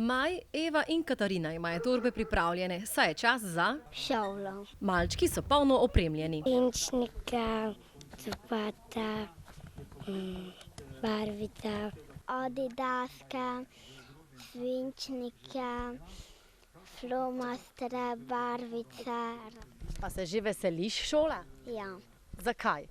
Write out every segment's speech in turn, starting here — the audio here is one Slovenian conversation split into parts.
Maj, Eva in Katarina imajo torbe pripravljene, saj je čas za... šolo. Malčki so polno opremljeni. Pinčnika, copata, barvica, adidaska, svinčnika, flomastra, barvica. Pa se že veseliš šole? Ja, Zakaj?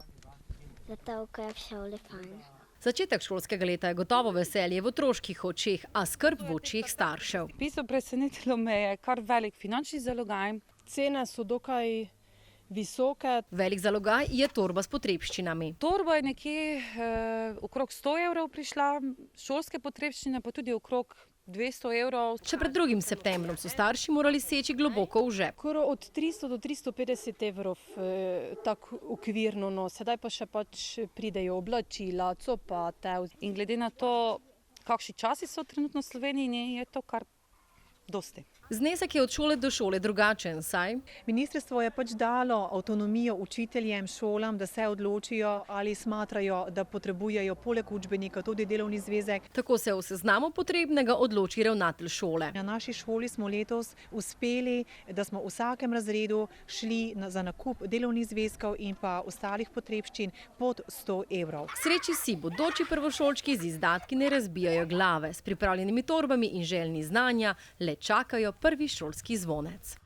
zato ker je v šoli fajn. Začetek šolskega leta je gotovo veselje v otroških očeh, a skrb v očeh staršev. V bistvu presenetilo me je kar velik finančni zalogaj. Cene so dokaj visoke. Velik zalogaj je torba s potrebščinami. Torba je nekje okrog 100 evrov prišla, šolske potrebščine pa tudi okrog 200 evrov. Še pred 2. septembrom so starši morali seči globoko v žep. Skoro od 300 do 350 evrov, tako okvirno, no. Sedaj pa še pridejo oblačila, copate. In glede na to, kakšni časi so trenutno v Sloveniji, je to kar dosti. Znesek je od šole do šole drugačen, saj Ministrstvo je dalo avtonomijo učiteljem, šolam, da se odločijo ali smatrajo, da potrebujejo poleg učbenika tudi delovni zvezek. tako se o seznamu potrebnega odloči ravnatelj šole. Na naši šoli smo letos uspeli, da smo v vsakem razredu šli za nakup delovnih zvezkov in pa ostalih potrebščin pod 100 evrov. K sreči si bodoči prvošolčki z izdatki ne razbijajo glave. S pripravljenimi torbami in željni znanja le čakajo prvi šolski zvonec.